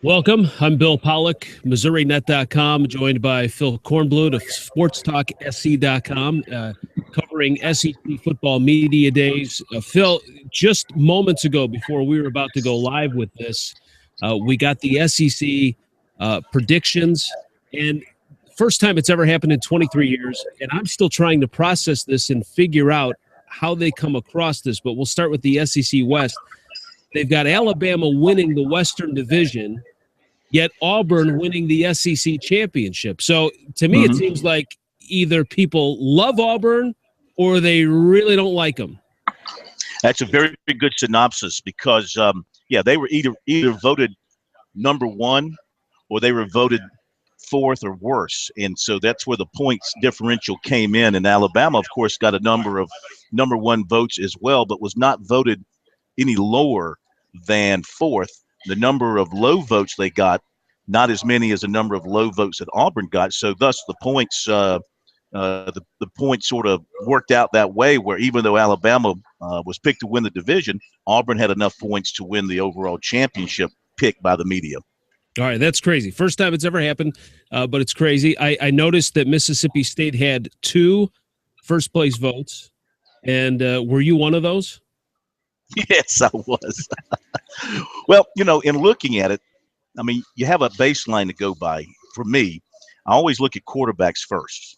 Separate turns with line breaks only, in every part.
Welcome. I'm Bill Pollock, MissouriNet.com, joined by Phil Kornblut of SportstalkSC.com, covering SEC football media days. Phil, just moments ago, before we were about to go live with this, we got the SEC predictions, and first time it's ever happened in 23 years, and I'm still trying to process this and figure out how they come across this, but we'll start with the SEC West. They've got Alabama winning the Western Division, yet Auburn winning the SEC championship. So to me, it seems like either people love Auburn or they really don't like them.
That's a very good synopsis because, they were either voted number one or they were voted fourth or worse. And so that's where the points differential came in. And Alabama, of course, got a number of number one votes as well, but was not voted any lower than fourth. The number of low votes they got, not as many as the number of low votes that Auburn got. So thus the points, the points sort of worked out that way, where even though Alabama was picked to win the division, Auburn had enough points to win the overall championship picked by the media.
All right, that's crazy. First time it's ever happened, but it's crazy. I noticed that Mississippi State had 2 first-place votes, and were you one of those?
Yes, I was. Well, in looking at it, I mean, you have a baseline to go by. For me, I always look at quarterbacks first.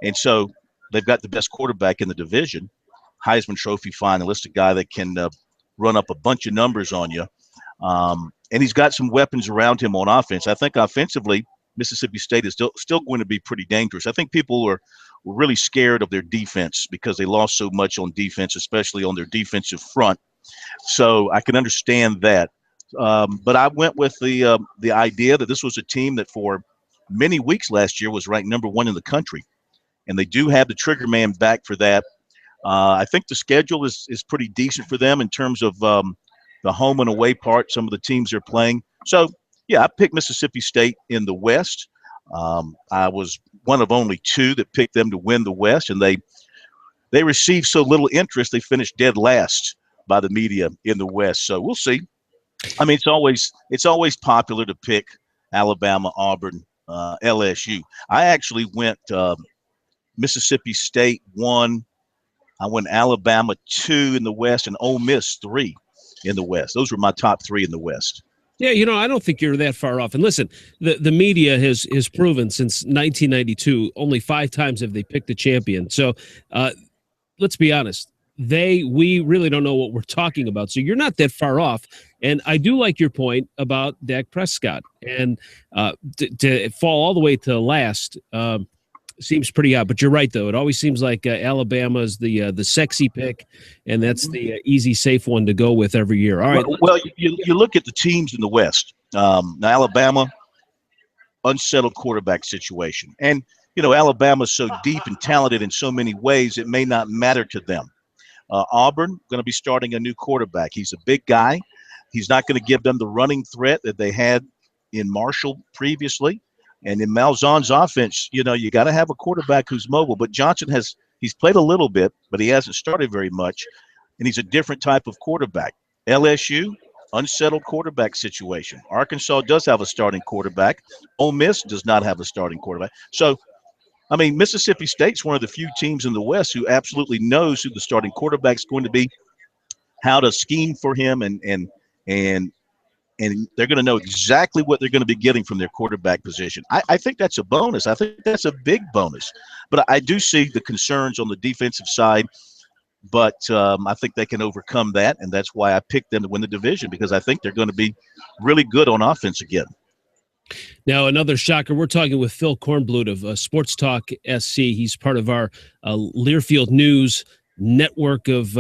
And so they've got the best quarterback in the division, Heisman Trophy finalist, a guy that can run up a bunch of numbers on you. And he's got some weapons around him on offense. I think offensively, Mississippi State is still going to be pretty dangerous. I think people were really scared of their defense because they lost so much on defense, especially on their defensive front. So I can understand that. But I went with the idea that this was a team that for many weeks last year was ranked number one in the country. And they do have the trigger man back for that. I think the schedule is pretty decent for them in terms of the home and away part, some of the teams they're playing. So, yeah, I picked Mississippi State in the West. I was one of only 2 that picked them to win the West, and they received so little interest, they finished dead last by the media in the West. So we'll see. I mean, it's always popular to pick Alabama, Auburn, LSU. I actually went Mississippi State 1. I went Alabama 2 in the West and Ole Miss 3 in the West. Those were my top 3 in the West.
Yeah, I don't think you're that far off. And listen, the media has proven since 1992, only 5 times have they picked a champion. So let's be honest, we really don't know what we're talking about. So you're not that far off. And I do like your point about Dak Prescott. And to fall all the way to last seems pretty odd. But you're right, though. It always seems like Alabama is the sexy pick, and that's the easy, safe one to go with every year. All right.
Well, you look at the teams in the West. Now, Alabama, unsettled quarterback situation. And, Alabama's so deep and talented in so many ways, it may not matter to them. Auburn, going to be starting a new quarterback. He's a big guy. He's not going to give them the running threat that they had in Marshall previously. And in Malzahn's offense, you got to have a quarterback who's mobile. But Johnson he's played a little bit, but he hasn't started very much. And he's a different type of quarterback. LSU, unsettled quarterback situation. Arkansas does have a starting quarterback. Ole Miss does not have a starting quarterback. So, I mean, Mississippi State's one of the few teams in the West who absolutely knows who the starting quarterback's going to be, how to scheme for him, and they're going to know exactly what they're going to be getting from their quarterback position. I think that's a bonus. I think that's a big bonus. But I do see the concerns on the defensive side, but I think they can overcome that, and that's why I picked them to win the division, because I think they're going to be really good on offense again.
Now, another shocker, we're talking with Phil Kornblut of Sports Talk SC. He's part of our Learfield News network of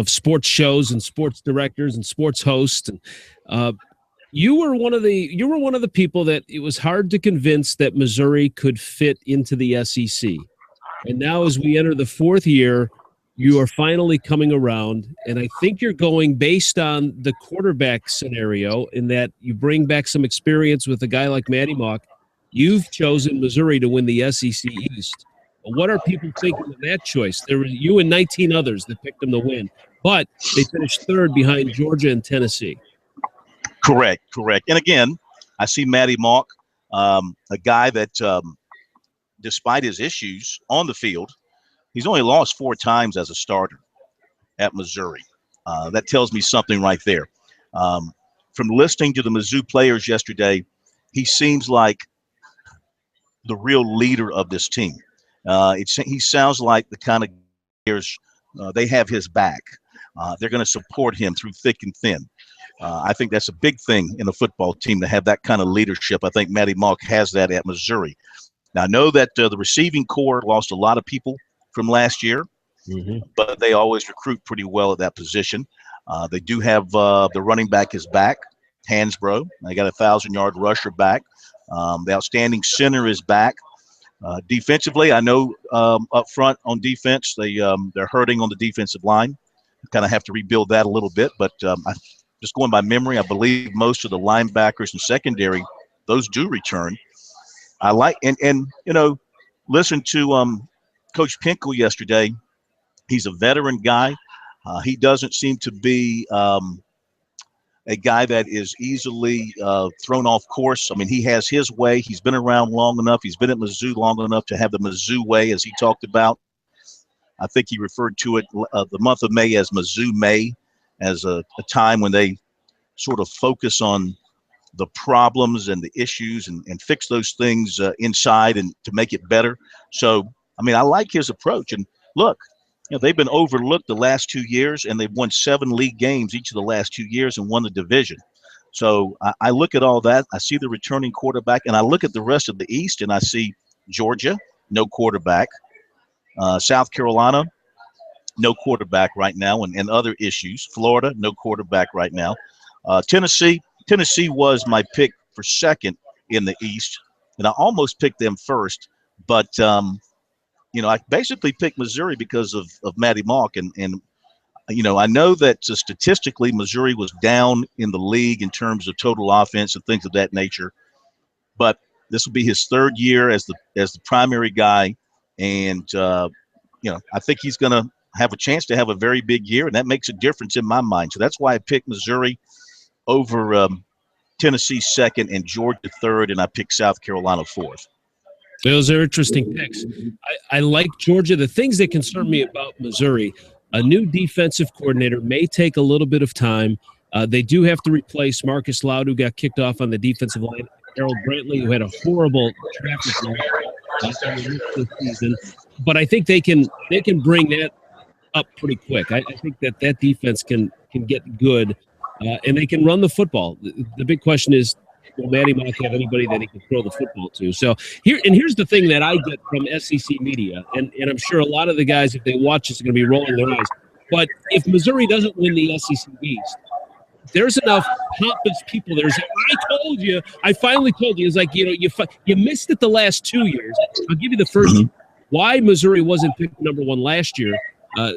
sports shows and sports directors and sports hosts. And you were one of the people that it was hard to convince that Missouri could fit into the SEC. And now as we enter the 4th year, you are finally coming around, and I think you're going based on the quarterback scenario in that you bring back some experience with a guy like Matty Mock. You've chosen Missouri to win the SEC East. What are people thinking of that choice? There were you and 19 others that picked them to win, but they finished 3rd behind Georgia and Tennessee.
Correct. And again, I see Matty Mock, a guy that, despite his issues on the field, he's only lost 4 times as a starter at Missouri. That tells me something right there. From listening to the Mizzou players yesterday, he seems like the real leader of this team. He sounds like the kind of players, they have his back. They're going to support him through thick and thin. I think that's a big thing in a football team to have that kind of leadership. I think Matty Mock has that at Missouri. Now, I know that the receiving corps lost a lot of people from last year, but they always recruit pretty well at that position. They do have the running back is back, Hansbrough. They got a 1,000-yard rusher back. The outstanding center is back. Defensively, I know up front on defense, they're hurting on the defensive line. Kind of have to rebuild that a little bit, but just going by memory, I believe most of the linebackers and secondary, those do return. I like and listen to Coach Pinkel yesterday. He's a veteran guy. He doesn't seem to be a guy that is easily thrown off course. I mean, he has his way. He's been around long enough. He's been at Mizzou long enough to have the Mizzou way, as he talked about. I think he referred to it the month of May as Mizzou May, as a time when they sort of focus on the problems and the issues and fix those things inside and to make it better. So, I mean, I like his approach. And look, they've been overlooked the last 2 years, and they've won 7 league games each of the last 2 years and won the division. So I look at all that. I see the returning quarterback, and I look at the rest of the East, and I see Georgia, no quarterback. South Carolina, no quarterback right now, and other issues. Florida, no quarterback right now. Tennessee was my pick for second in the East, and I almost picked them first, but I basically picked Missouri because of Matty Mock, and I know that statistically Missouri was down in the league in terms of total offense and things of that nature, but this will be his 3rd year as the primary guy, and I think he's going to have a chance to have a very big year, and that makes a difference in my mind. So that's why I picked Missouri over Tennessee second and Georgia third, and I picked South Carolina 4th.
Those are interesting picks. I like Georgia. The things that concern me about Missouri, a new defensive coordinator may take a little bit of time. They do have to replace Marcus Loud, who got kicked off on the defensive line, Harold Brantley, who had a horrible traffic this season. But I think they can bring that up pretty quick. I think that defense can get good, and they can run the football. The big question is, will Matty Mock have anybody that he can throw the football to? So here's the thing that I get from SEC media, and I'm sure a lot of the guys, if they watch this, are going to be rolling their eyes. But if Missouri doesn't win the SEC East, there's enough pompous people there. I told you. I finally told you. It's like, you missed it the last 2 years. I'll give you the first. Why Missouri wasn't picked number 1 last year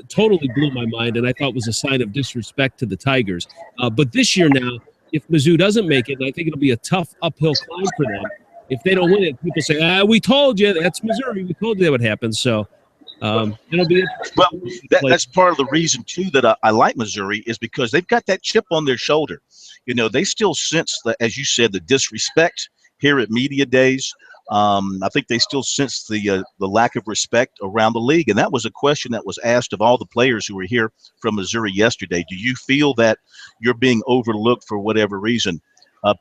totally blew my mind, and I thought was a sign of disrespect to the Tigers. But this year now, if Mizzou doesn't make it, and I think it'll be a tough uphill climb for them, if they don't win it, people say, we told you. That's Missouri. We told you that would happen. So it'll be
well. That's part of the reason too that I like Missouri is because they've got that chip on their shoulder. They still sense as you said, the disrespect here at media days. I think they still sense the lack of respect around the league, and that was a question that was asked of all the players who were here from Missouri yesterday. Do you feel that you're being overlooked for whatever reason?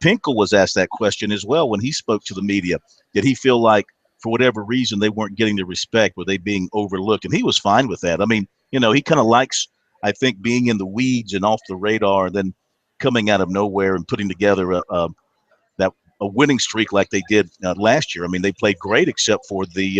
Pinkel was asked that question as well when he spoke to the media. Did he feel like for whatever reason they weren't getting the respect? Were they being overlooked? And he was fine with that. I mean, he kind of likes, I think, being in the weeds and off the radar, and then coming out of nowhere and putting together a winning streak like they did last year. I mean, they played great except for the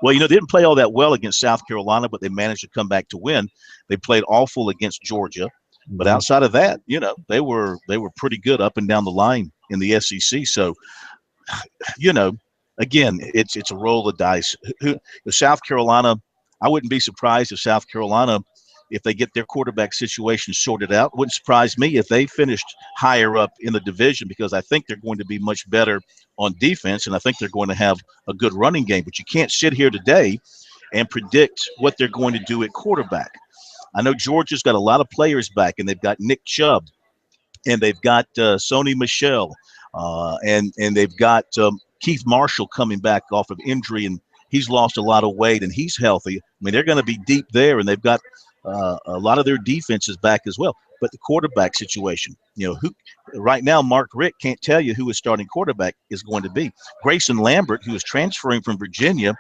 they didn't play all that well against South Carolina, but they managed to come back to win. They played awful against Georgia, but outside of that, they were pretty good up and down the line in the SEC. So, again, it's a roll of dice. South Carolina, I wouldn't be surprised if South Carolina, if they get their quarterback situation sorted out. It wouldn't surprise me if they finished higher up in the division, because I think they're going to be much better on defense, and I think they're going to have a good running game. But you can't sit here today and predict what they're going to do at quarterback. I know Georgia's got a lot of players back, and they've got Nick Chubb and they've got Sony Michel, and they've got Keith Marshall coming back off of injury, and he's lost a lot of weight, and he's healthy. I mean, they're going to be deep there, and they've got a lot of their defenses back as well. But the quarterback situation, who right now Mark Richt can't tell you who his starting quarterback is going to be. Grayson Lambert, who is transferring from Virginia,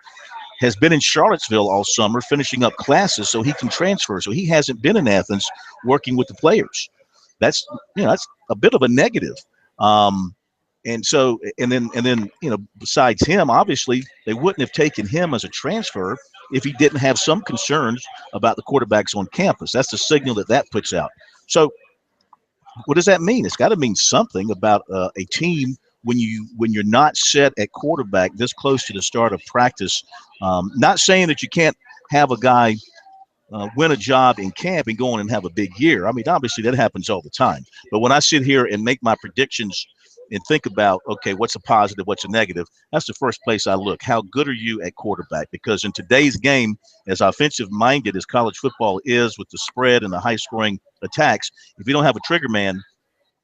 has been in Charlottesville all summer finishing up classes so he can transfer. So he hasn't been in Athens working with the players. That's a bit of a negative. And then besides him, obviously they wouldn't have taken him as a transfer if he didn't have some concerns about the quarterbacks on campus. That's the signal that puts out. So what does that mean? It's got to mean something about a team when you're not set at quarterback this close to the start of practice. Not saying that you can't have a guy win a job in camp and go on and have a big year. I mean, obviously that happens all the time. But when I sit here and make my predictions and think about, okay, what's a positive, what's a negative, that's the first place I look. How good are you at quarterback? Because in today's game, as offensive-minded as college football is with the spread and the high-scoring attacks, if you don't have a trigger man,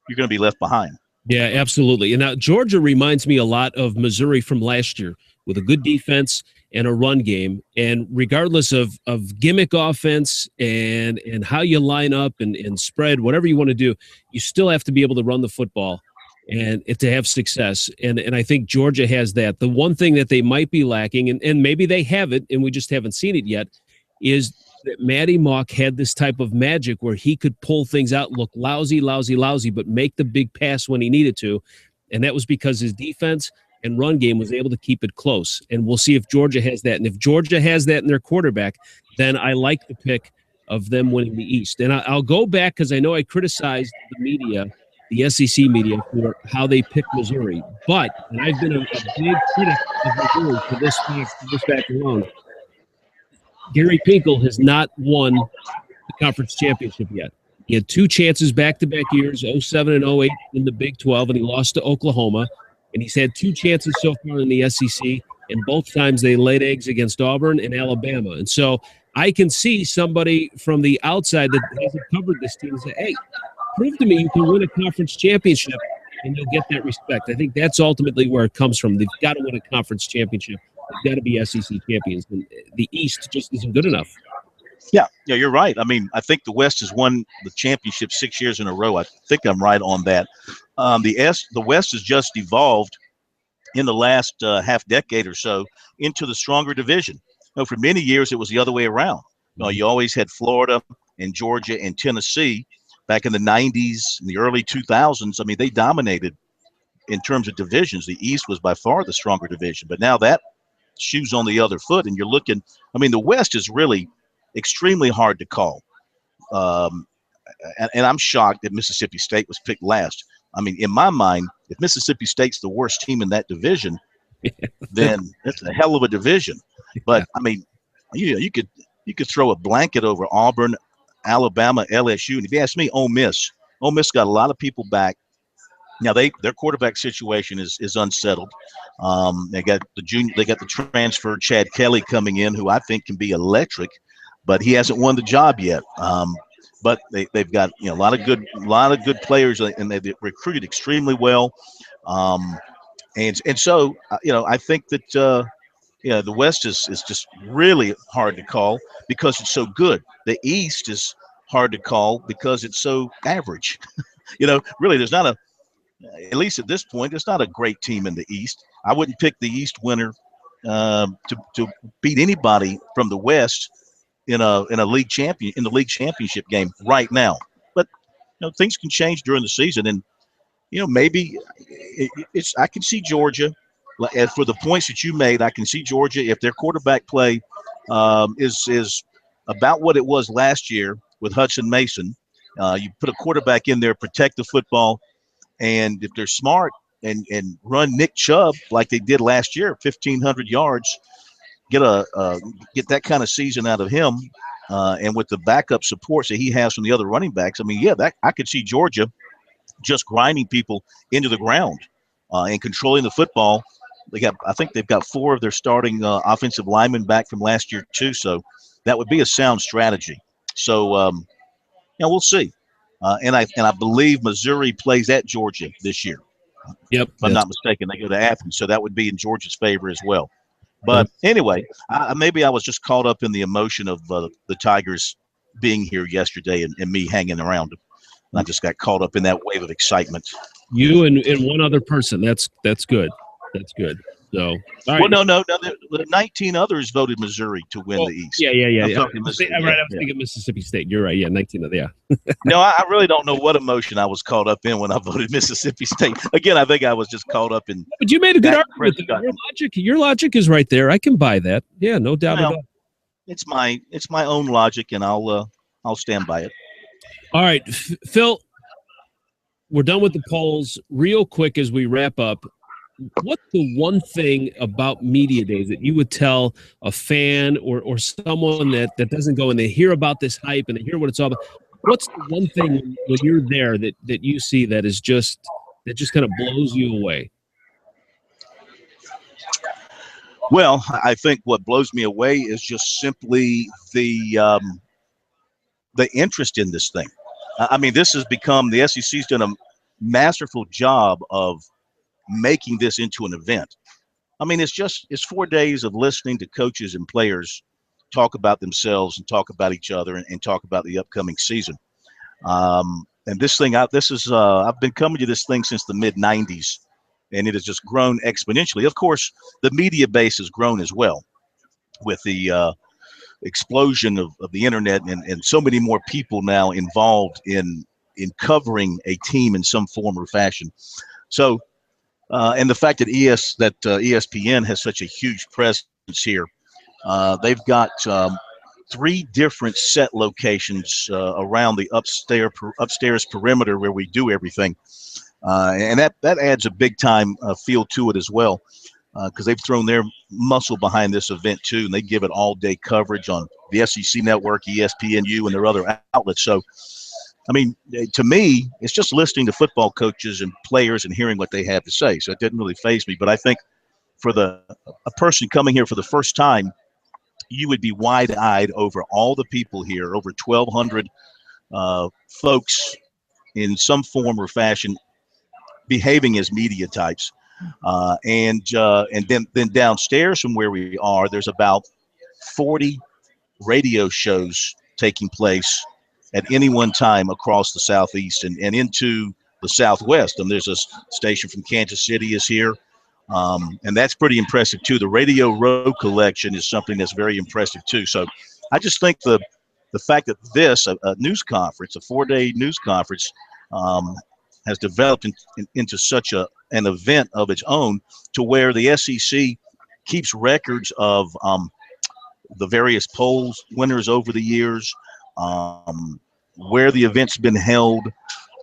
you're going to be left behind.
Yeah, absolutely. And now Georgia reminds me a lot of Missouri from last year with a good defense and a run game. And regardless of gimmick offense and how you line up and spread, whatever you want to do, you still have to be able to run the football and to have success. And I think Georgia has that. The one thing that they might be lacking, and maybe they have it, and we just haven't seen it yet, is that Matty Mock had this type of magic where he could pull things out, look lousy, but make the big pass when he needed to. And that was because his defense and run game was able to keep it close. And we'll see if Georgia has that. And if Georgia has that in their quarterback, then I like the pick of them winning the East. And I'll go back because I know I criticized the media, the SEC media, for how they picked Missouri. But, and I've been a big critic of Missouri for this fact alone, Gary Pinkel has not won the conference championship yet. He had two chances back-to-back years, 07 and 08 in the Big 12, and he lost to Oklahoma. And he's had two chances so far in the SEC, and both times they laid eggs against Auburn and Alabama. And so I can see somebody from the outside that hasn't covered this team and say, hey, prove to me you can win a conference championship, and you'll get that respect. I think that's ultimately where it comes from. They've got to win a conference championship. They've got to be SEC champions. And the East just isn't good enough.
Yeah, you're right. I mean, I think the West has won the championship 6 years in a row. I think I'm right on that. The West has just evolved in the last half decade or so into the stronger division. For many years, it was the other way around. You always had Florida and Georgia and Tennessee back in the 90s and the early 2000s. I mean, they dominated in terms of divisions. The East was by far the stronger division. But now that shoe's on the other foot, and you're looking – I mean, the West is really extremely hard to call. And I'm shocked that Mississippi State was picked last. I mean, in my mind, if Mississippi State's the worst team in that division, then that's a hell of a division. But I mean, you could throw a blanket over Auburn, Alabama, LSU, and if you ask me, Ole Miss got a lot of people back. Now their quarterback situation is unsettled. They got the transfer Chad Kelly coming in, who I think can be electric, but he hasn't won the job yet. But they've got a lot of good players, and they've recruited extremely well. And so I think that the West is just really hard to call because it's so good. The East is hard to call because it's so average. Really, there's not at least at this point, there's not a great team in the East. I wouldn't pick the East winner to beat anybody from the West in the league championship game right now. But things can change during the season, and maybe I can see Georgia. As for the points that you made, I can see Georgia if their quarterback play is about what it was last year with Hudson Mason. You put a quarterback in there, protect the football, and if they're smart and run Nick Chubb like they did last year, 1,500 yards. Get that kind of season out of him, and with the backup supports that he has from the other running backs. I mean, I could see Georgia just grinding people into the ground and controlling the football. I think they've got 4 of their starting offensive linemen back from last year too. So that would be a sound strategy. So we'll see. And I believe Missouri plays at Georgia this year.
Yep.
If I'm not mistaken, they go to Athens, so that would be in Georgia's favor as well. But anyway, maybe I was just caught up in the emotion of the Tigers being here yesterday and me hanging around. And I just got caught up in that wave of excitement.
You and one other person. That's good. That's good. So, all right.
Well, no. The 19 others voted Missouri to win the East.
Yeah.
Right,
I was thinking Mississippi State. You're right. Yeah, 19 of the, yeah.
No, I really don't know what emotion I was caught up in when I voted Mississippi State. Again, I think I was just caught up in.
But you made a good argument. Your logic is right there. I can buy that. Yeah, no doubt about it.
It's my own logic, and I'll stand by it.
All right, Phil. We're done with the polls. Real quick as we wrap up, what's the one thing about media days that you would tell a fan or someone that doesn't go and they hear about this hype and they hear what it's all about? What's the one thing when you're there that you see that just kind of blows you away?
Well, I think what blows me away is just simply the interest in this thing. I mean, this has become, the SEC's done a masterful job of making this into an event. I mean, it's 4 days of listening to coaches and players talk about themselves and talk about each other and talk about the upcoming season. And this thing, I've been coming to this thing since the mid-90s, and it has just grown exponentially. Of course, the media base has grown as well with the explosion of the internet and so many more people now involved in covering a team in some form or fashion. So, and the fact that ESPN has such a huge presence here, they've got 3 different set locations around the upstairs perimeter where we do everything, and that adds a big time feel to it as well. Because they've thrown their muscle behind this event too, and they give it all-day coverage on the SEC Network, ESPNU, and their other outlets. So, I mean, to me, it's just listening to football coaches and players and hearing what they have to say. So it didn't really faze me. But I think for a person coming here for the first time, you would be wide-eyed over all the people here, over 1,200 folks in some form or fashion behaving as media types. And then downstairs from where we are, there's about 40 radio shows taking place at any one time across the Southeast and into the Southwest. And there's a station from Kansas City is here. And that's pretty impressive too. The Radio Row collection is something that's very impressive too. So I just think the fact that this, a news conference, a 4-day news conference, has developed into such an event of its own, to where the SEC keeps records of the various polls winners over the years, where the event's been held,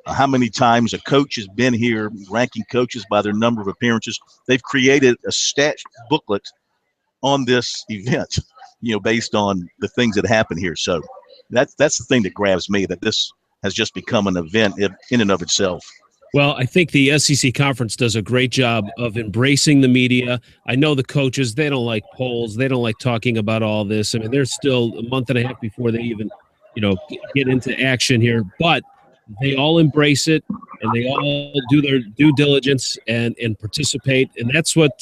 how many times a coach has been here, ranking coaches by their number of appearances. They've created a stat booklet on this event, based on the things that happen here. So that's the thing that grabs me, that this has just become an event in and of itself.
Well, I think the SEC conference does a great job of embracing the media. I know the coaches, they don't like polls. They don't like talking about all this. I mean, they're still a month and a half before they even, get into action here. But they all embrace it, and they all do their due diligence and participate. And that's what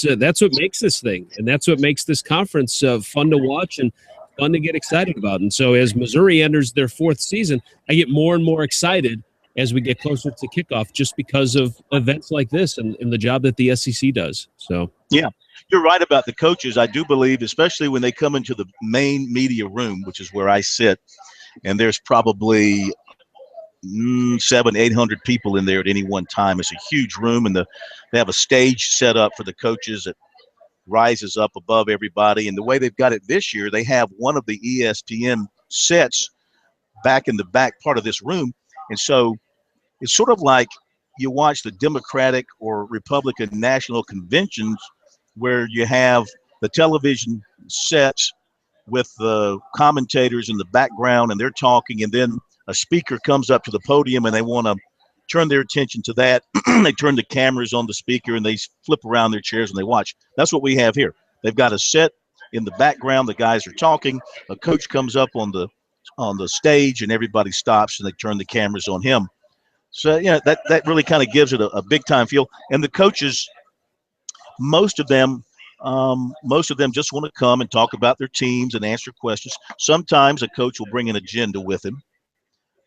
makes this thing. And that's what makes this conference fun to watch and fun to get excited about. And so as Missouri enters their 4th season, I get more and more excited as we get closer to kickoff, just because of events like this and the job that the SEC does. So, yeah,
you're right about the coaches. I do believe, especially when they come into the main media room, which is where I sit, and there's probably 700-800 people in there at any one time. It's a huge room, and they have a stage set up for the coaches that rises up above everybody. And the way they've got it this year, they have one of the ESPN sets back in the back part of this room. And so it's sort of like you watch the Democratic or Republican national conventions, where you have the television sets with the commentators in the background, and they're talking, and then a speaker comes up to the podium and they want to turn their attention to that. They turn the cameras on the speaker and they flip around their chairs and they watch. That's what we have here. They've got a set in the background. The guys are talking. A coach comes up on the stage and everybody stops and they turn the cameras on him. So yeah, that really kind of gives it a big time feel. And the coaches, most of them just want to come and talk about their teams and answer questions. Sometimes a coach will bring an agenda with him.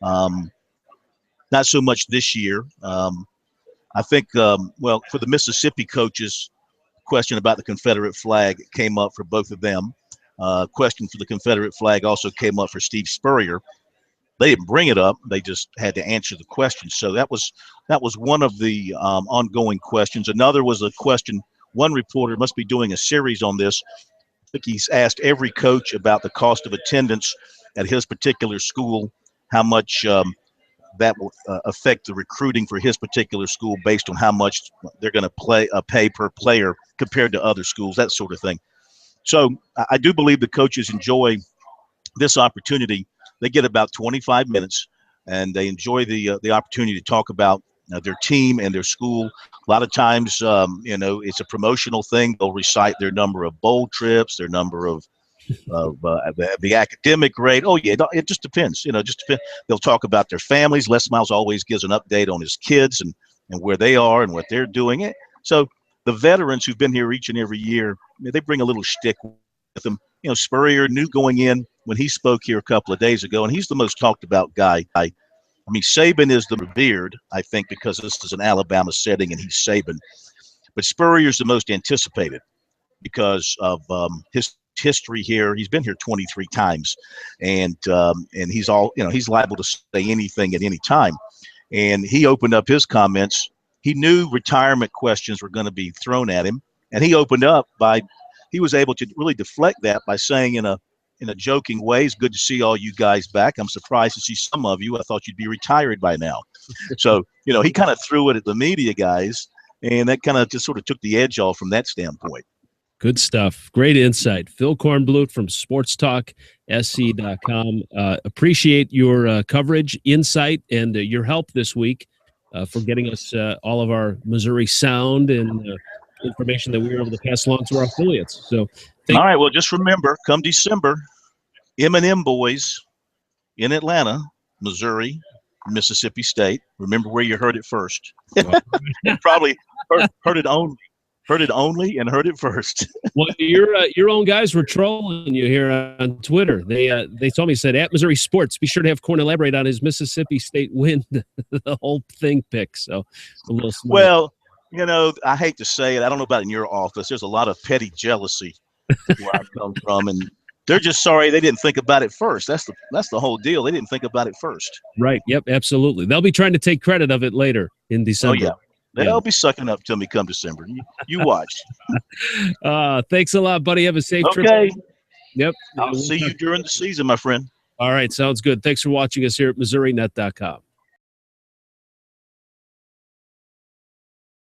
Not so much this year. I think, for the Mississippi coaches, question about the Confederate flag came up for both of them. Question for the Confederate flag also came up for Steve Spurrier. They didn't bring it up; they just had to answer the question. So that was one of the ongoing questions. Another was a question. One reporter must be doing a series on this. I think he's asked every coach about the cost of attendance at his particular school, how much that will affect the recruiting for his particular school based on how much they're going to pay per player compared to other schools, that sort of thing. So I do believe the coaches enjoy this opportunity. They get about 25 minutes, and they enjoy the opportunity to talk about their team and their school. A lot of times, it's a promotional thing. They'll recite their number of bowl trips, their number of the academic grade. Oh yeah, it just depends. Just depends. They'll talk about their families. Les Miles always gives an update on his kids and where they are and what they're doing. So the veterans who've been here each and every year, they bring a little shtick with them. Spurrier knew going in when he spoke here a couple of days ago, and he's the most talked about guy. I mean, Saban is the revered, I think, because this is an Alabama setting and he's Saban. But Spurrier's the most anticipated because of his history here. He's been here 23 times, and he's he's liable to say anything at any time. And he opened up his comments. He knew retirement questions were going to be thrown at him, and he opened up he was able to really deflect that by saying in a joking way, "It's good to see all you guys back. I'm surprised to see some of you. I thought you'd be retired by now." So, he kind of threw it at the media guys, and that kind of just sort of took the edge off from that standpoint.
Good stuff. Great insight. Phil Kornblut from SportstalkSC.com. Appreciate your coverage, insight, and your help this week for getting us all of our Missouri sound and information that we were able to pass along to our affiliates. So,
all right. Well, just remember, come December, M&M boys in Atlanta, Missouri, Mississippi State. Remember where you heard it first. Probably heard it only. Heard it only and heard it first.
Well, your own guys were trolling you here on Twitter. They told me, said, at Missouri Sports, be sure to have Korn elaborate on his Mississippi State win, the whole thing pick. So a little smart.
Well, I hate to say it. I don't know about in your office. There's a lot of petty jealousy where I come from, and they're just sorry they didn't think about it first. That's the whole deal. They didn't think about it first. Right.
Yep. Absolutely. They'll be trying to take credit of it later in December.
Oh yeah. They'll be sucking up to me come December. You watch.
Thanks a lot, buddy. Have a safe trip.
Okay.
Yep.
I'll see you during the season, my friend.
All right. Sounds good. Thanks for watching us here at MissouriNet.com.